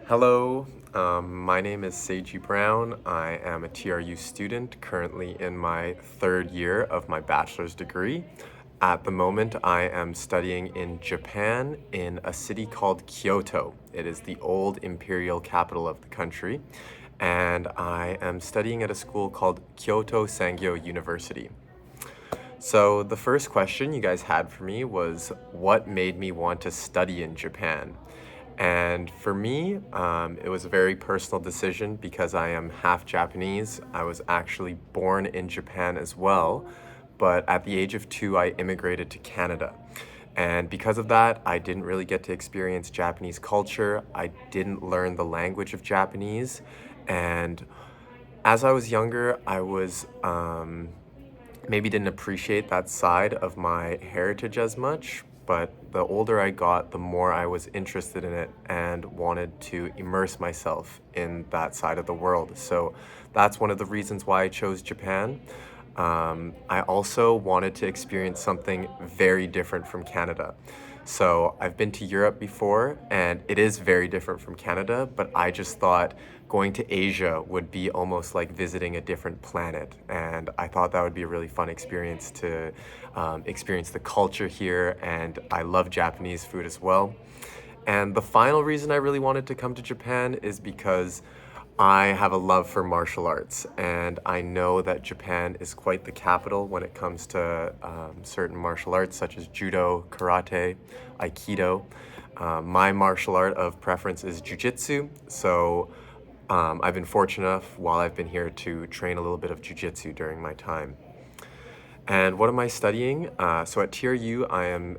Hello, my name is Seiji Brown. I am a TRU student currently in my third year of my bachelor's degree. At the moment, I am studying in Japan in a city called Kyoto. It is the old imperial capital of the country, and I am studying at a school called Kyoto Sangyo University. So, the first question you guys had for me was what made me want to study in Japan? And for me, it was a very personal decision because I am half Japanese. I was actually born in Japan as well, but at the age of 2, I immigrated to Canada. And because of that, I didn't really get to experience Japanese culture. I didn't learn the language of Japanese. And as I was younger, I was maybe didn't appreciate that side of my heritage as much, but the older I got, the more I was interested in it and wanted to immerse myself in that side of the world. So that's one of the reasons why I chose Japan. I also wanted to experience something very different from Canada. So I've been to Europe before, and it is very different from Canada, but I just thought going to Asia would be almost like visiting a different planet. And I thought that would be a really fun experience to experience the culture here, and I love Japanese food as well. And the final reason I really wanted to come to Japan is because I have a love for martial arts, and I know that Japan is quite the capital when it comes to certain martial arts such as judo, karate, aikido. My martial art of preference is jujitsu, so I've been fortunate enough while I've been here to train a little bit of jujitsu during my time. And what am I studying? So at TRU, I am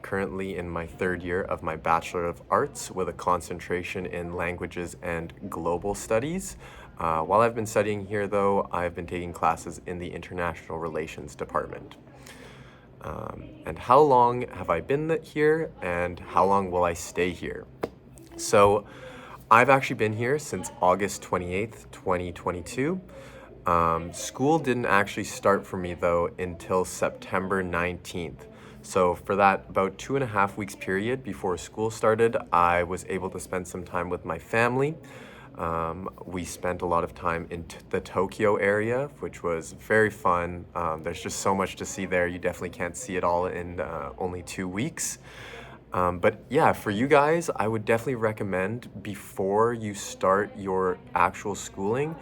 currently in my third year of my Bachelor of Arts with a concentration in languages and global studies. While I've been studying here, though, I've been taking classes in the International Relations Department. And how long have I been here, and how long will I stay here? So I've actually been here since August 28th, 2022. School didn't actually start for me though until September 19th. So for that about 2.5 weeks period before school started, I was able to spend some time with my family. We spent a lot of time in the Tokyo area, which was very fun. There's just so much to see there. You definitely can't see it all in only 2 weeks. But yeah, for you guys, I would definitely recommend before you start your actual schooling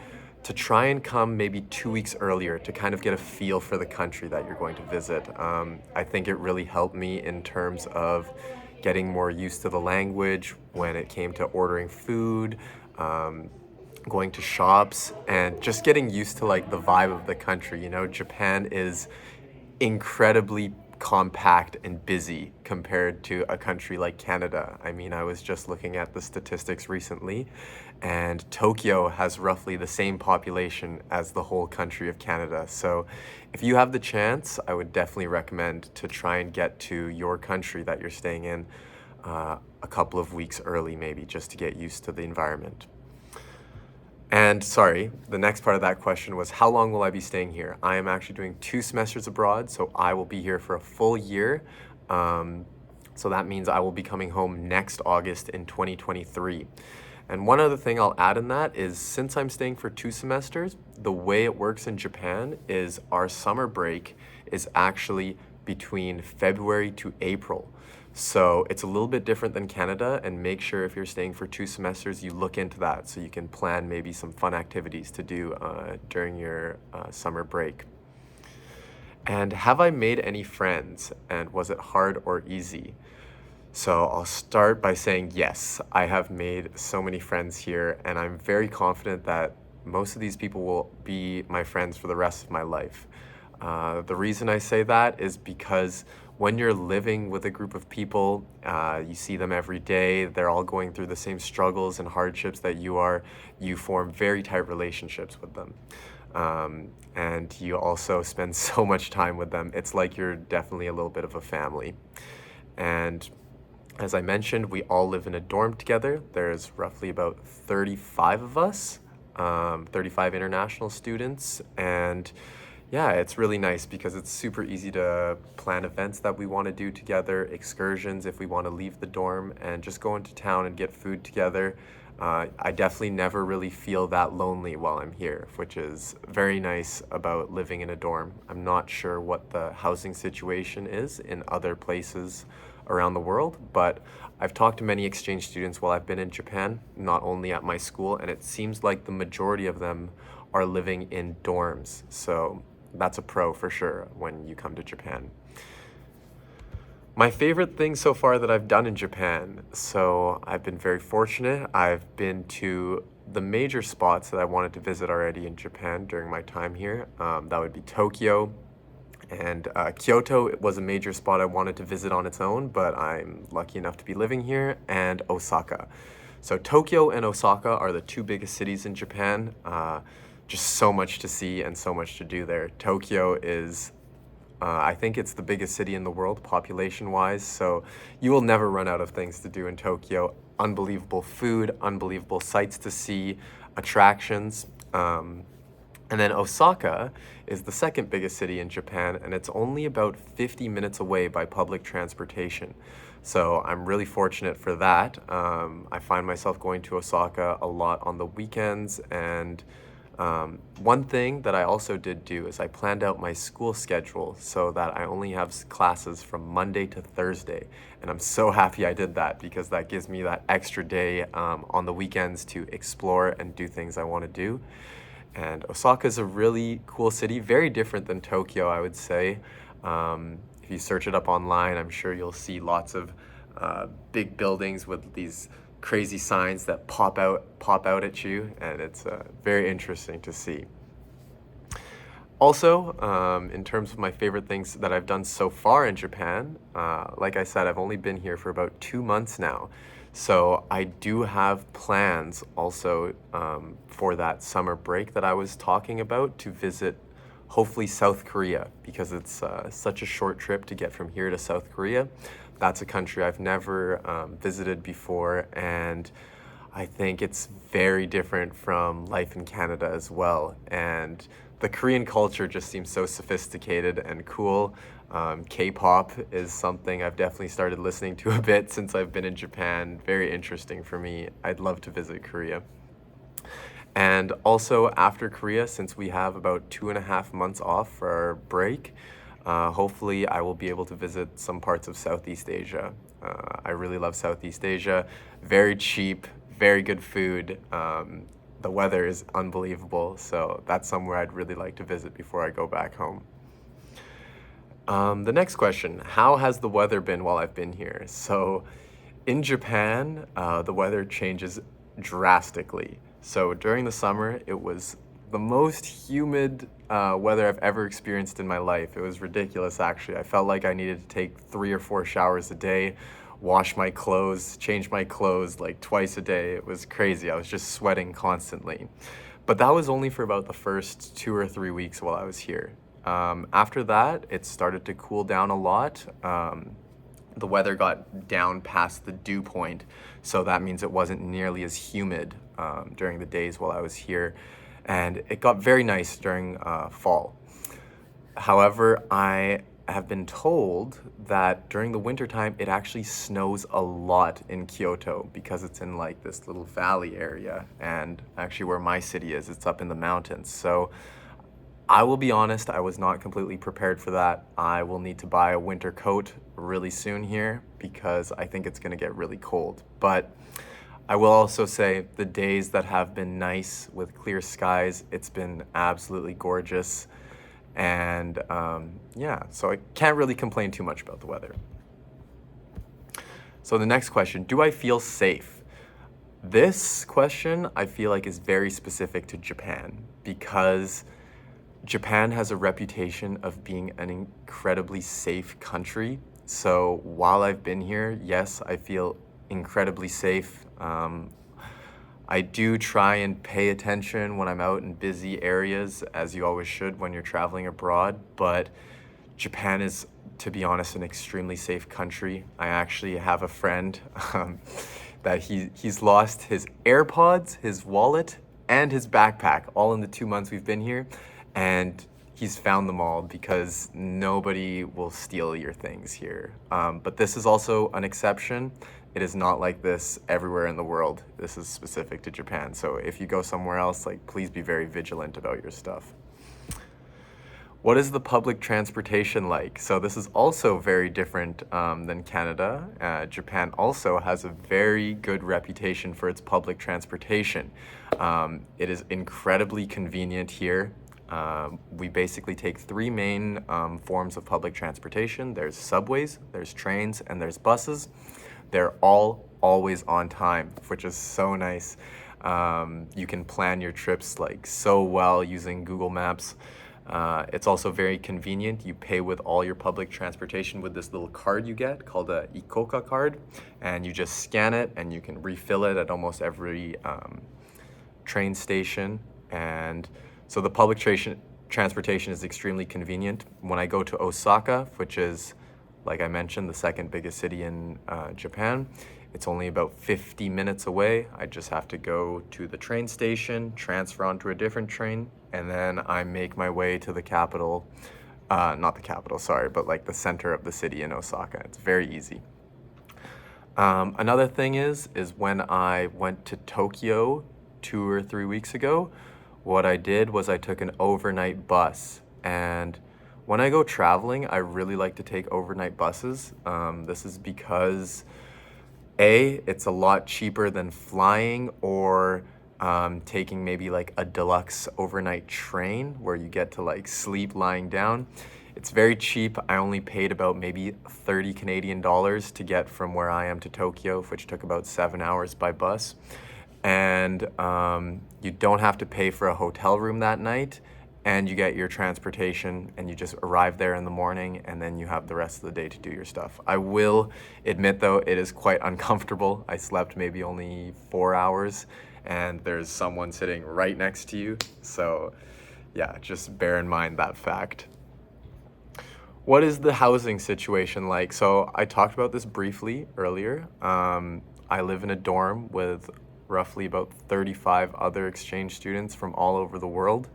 to try and come maybe 2 weeks earlier to kind of get a feel for the country that you're going to visit. I think it really helped me in terms of getting more used to the language when it came to ordering food, going to shops, and just getting used to like the vibe of the country. You know, Japan is incredibly compact and busy compared to a country like Canada. I mean, I was just looking at the statistics recently, and Tokyo has roughly the same population as the whole country of Canada. So if you have the chance, I would definitely recommend to try and get to your country that you're staying in a couple of weeks early, maybe, just to get used to the environment. And sorry, the next part of that question was how long will I be staying here? I am actually doing 2 semesters abroad, so I will be here for a full year. So that means I will be coming home next August in 2023. And one other thing I'll add in that is since I'm staying for 2 semesters, the way it works in Japan is our summer break is actually between February to April. So it's a little bit different than Canada, and make sure if you're staying for 2 semesters, you look into that so you can plan maybe some fun activities to do during your summer break. And have I made any friends, and was it hard or easy? So I'll start by saying yes, I have made so many friends here, and I'm very confident that most of these people will be my friends for the rest of my life. The reason I say that is because when you're living with a group of people, you see them every day, they're all going through the same struggles and hardships that you are, you form very tight relationships with them. And you also spend so much time with them. It's like you're definitely a little bit of a family. And as I mentioned, we all live in a dorm together. There's roughly about 35 of us, 35 international students, and yeah, it's really nice because it's super easy to plan events that we want to do together, excursions if we want to leave the dorm and just go into town and get food together. I definitely never really feel that lonely while I'm here, which is very nice about living in a dorm. I'm not sure what the housing situation is in other places around the world, but I've talked to many exchange students while I've been in Japan, not only at my school, and it seems like the majority of them are living in dorms. So that's a pro for sure when you come to Japan. My favorite thing so far that I've done in Japan. So I've been very fortunate. I've been to the major spots that I wanted to visit already in Japan during my time here. That would be Tokyo, and Kyoto was a major spot I wanted to visit on its own, but I'm lucky enough to be living here, and Osaka. So Tokyo and Osaka are the two biggest cities in Japan. Just so much to see and so much to do there. Tokyo is, I think it's the biggest city in the world population-wise, so you will never run out of things to do in Tokyo. Unbelievable food, unbelievable sights to see, attractions. And then Osaka is the second biggest city in Japan, and it's only about 50 minutes away by public transportation. So I'm really fortunate for that. I find myself going to Osaka a lot on the weekends, and one thing that I also did do is I planned out my school schedule so that I only have classes from Monday to Thursday. And I'm so happy I did that because that gives me that extra day on the weekends to explore and do things I want to do. And Osaka is a really cool city, very different than Tokyo, I would say. If you search it up online, I'm sure you'll see lots of big buildings with these crazy signs that pop out at you, and it's very interesting to see. Also, in terms of my favorite things that I've done so far in Japan, like I said, I've only been here for about 2 months now. So I do have plans also for that summer break that I was talking about to visit hopefully South Korea, because it's such a short trip to get from here to South Korea. That's a country I've never visited before, and I think it's very different from life in Canada as well. And the Korean culture just seems so sophisticated and cool. K-pop is something I've definitely started listening to a bit since I've been in Japan. Very interesting for me. I'd love to visit Korea. And also after Korea, since we have about 2.5 months off for our break, hopefully I will be able to visit some parts of Southeast Asia. I really love Southeast Asia. Very cheap, very good food. The weather is unbelievable, so that's somewhere I'd really like to visit before I go back home. The next question, how has the weather been while I've been here? So in Japan, the weather changes drastically. So during the summer, it was the most humid weather I've ever experienced in my life. It was ridiculous, actually. I felt like I needed to take 3 or 4 showers a day, wash my clothes, change my clothes like twice a day. It was crazy. I was just sweating constantly. But that was only for about the first 2 or 3 weeks while I was here. After that, it started to cool down a lot. The weather got down past the dew point, so that means it wasn't nearly as humid during the days while I was here, and it got very nice during fall. However, I have been told that during the wintertime it actually snows a lot in Kyoto because it's in like this little valley area, and actually where my city is, it's up in the mountains. So I will be honest, I was not completely prepared for that. I will need to buy a winter coat really soon here because I think it's gonna get really cold. But I will also say the days that have been nice with clear skies, it's been absolutely gorgeous. And yeah, so I can't really complain too much about the weather. So the next question, do I feel safe? This question I feel like is very specific to Japan because Japan has a reputation of being an incredibly safe country. So while I've been here, yes, I feel incredibly safe. I do try and pay attention when I'm out in busy areas, as you always should when you're traveling abroad, but Japan is, to be honest, an extremely safe country. I actually have a friend that he's lost his AirPods, his wallet, and his backpack all in the 2 months we've been here, and he's found them all because nobody will steal your things here. But this is also an exception. It is not like this everywhere in the world. This is specific to Japan. So if you go somewhere else, like, please be very vigilant about your stuff. What is the public transportation like? So this is also very different than Canada. Japan also has a very good reputation for its public transportation. It is incredibly convenient here. We basically take three main forms of public transportation. There's subways, there's trains, and there's buses. They're all always on time, which is so nice. You can plan your trips like so well using Google Maps. It's also very convenient. You pay with all your public transportation with this little card you get called a Ikoka card, and you just scan it and you can refill it at almost every train station. And so the public transportation is extremely convenient. When I go to Osaka, which is, like I mentioned, the second biggest city in Japan, it's only about 50 minutes away. I just have to go to the train station, transfer onto a different train, and then I make my way to the capital, not the capital, sorry, but like the center of the city in Osaka. It's very easy. Another thing is when I went to Tokyo 2 or 3 weeks ago, what I did was I took an overnight bus. And when I go traveling, I really like to take overnight buses. This is because it's a lot cheaper than flying or taking maybe like a deluxe overnight train where you get to like sleep lying down. It's very cheap. I only paid about maybe 30 Canadian dollars to get from where I am to Tokyo, which took about 7 hours by bus. And you don't have to pay for a hotel room that night, and you get your transportation, and you just arrive there in the morning, and then you have the rest of the day to do your stuff. I will admit, though, it is quite uncomfortable. I slept maybe only 4 hours, and there's someone sitting right next to you. So yeah, just bear in mind that fact. What is the housing situation like? So I talked about this briefly earlier. I live in a dorm with roughly about 35 other exchange students from all over the world.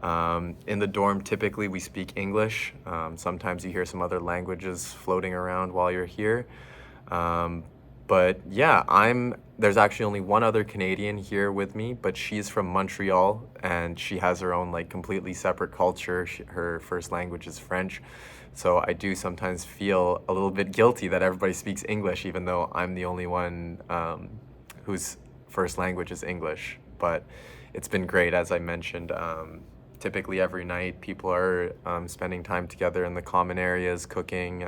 In the dorm, typically we speak English. Sometimes you hear some other languages floating around while you're here. But yeah, there's actually only one other Canadian here with me, but she's from Montreal and she has her own like completely separate culture. Her first language is French. So I do sometimes feel a little bit guilty that everybody speaks English, even though I'm the only one whose first language is English. But it's been great, as I mentioned. Typically every night people are spending time together in the common areas, cooking.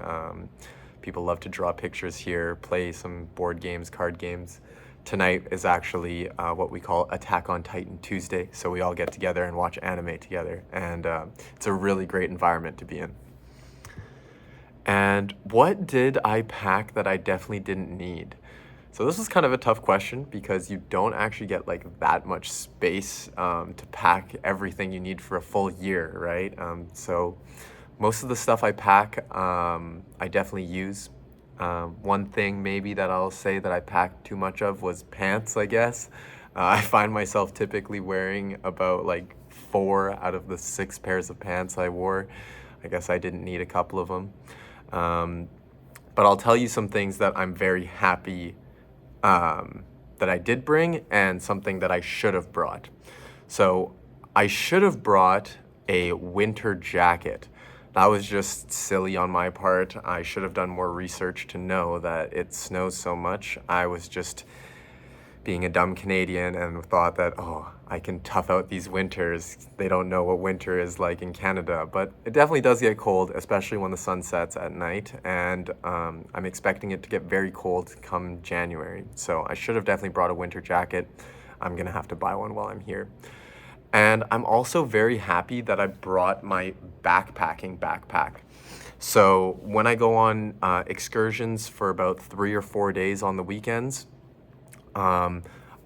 People love to draw pictures here, play some board games, card games. Tonight is actually what we call Attack on Titan Tuesday, so we all get together and watch anime together, and it's a really great environment to be in. And what did I pack that I definitely didn't need? So this is kind of a tough question because you don't actually get like that much space to pack everything you need for a full year, right? So most of the stuff I pack, I definitely use. One thing maybe that I'll say that I packed too much of was pants, I guess. I find myself typically wearing about like 4 out of the 6 pairs of pants I wore. I guess I didn't need a couple of them. But I'll tell you some things that I'm very happy that I did bring and something that I should have brought. So I should have brought a winter jacket. That was just silly on my part. I should have done more research to know that it snows so much. I was just being a dumb Canadian and thought that, oh, I can tough out these winters. They don't know what winter is like in Canada, but it definitely does get cold, especially when the sun sets at night, and I'm expecting it to get very cold come January. So I should have definitely brought a winter jacket. I'm gonna have to buy one while I'm here. And I'm also very happy that I brought my backpacking backpack. So when I go on excursions for about 3 or 4 days on the weekends,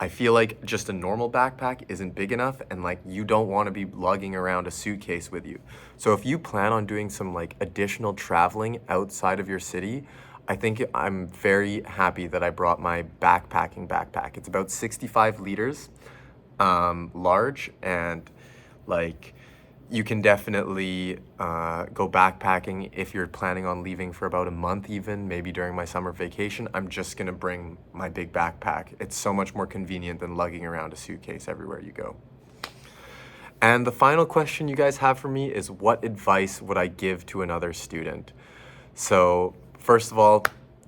I feel like just a normal backpack isn't big enough, and like you don't want to be lugging around a suitcase with you. So if you plan on doing some like additional traveling outside of your city, I think I'm very happy that I brought my backpacking backpack. It's about 65 liters, large, and like You can definitely go backpacking if you're planning on leaving for about a month even, maybe during my summer vacation. I'm just gonna bring my big backpack. It's so much more convenient than lugging around a suitcase everywhere you go. And the final question you guys have for me is, what advice would I give to another student? So first of all,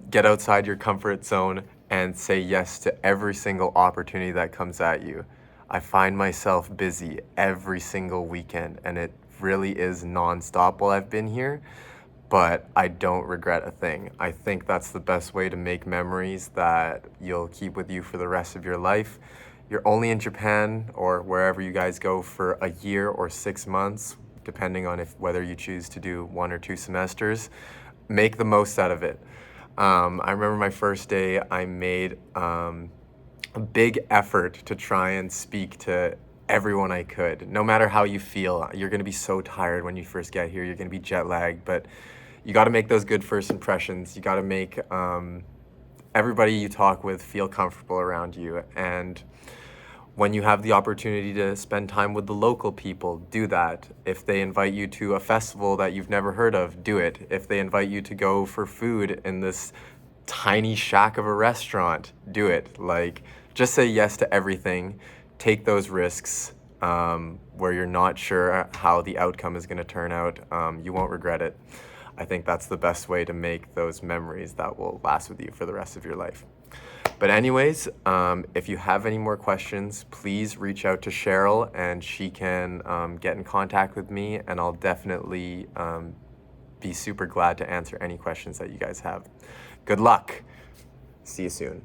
get outside your comfort zone and say yes to every single opportunity that comes at you. I find myself busy every single weekend, and it really is nonstop while I've been here, but I don't regret a thing. I think that's the best way to make memories that you'll keep with you for the rest of your life. You're only in Japan or wherever you guys go for a year or 6 months, depending on whether you choose to do 1 or 2 semesters. Make the most out of it. I remember my first day, I made a big effort to try and speak to everyone I could. No matter how you feel, you're gonna be so tired when you first get here, you're gonna be jet lagged, but you gotta make those good first impressions. You gotta make everybody you talk with feel comfortable around you. And when you have the opportunity to spend time with the local people, do that. If they invite you to a festival that you've never heard of, do it. If they invite you to go for food in this tiny shack of a restaurant, do it. Like, just say yes to everything. Take those risks where you're not sure how the outcome is gonna turn out. You won't regret it. I think that's the best way to make those memories that will last with you for the rest of your life. But anyways, if you have any more questions, please reach out to Cheryl and she can get in contact with me, and I'll definitely be super glad to answer any questions that you guys have. Good luck. See you soon.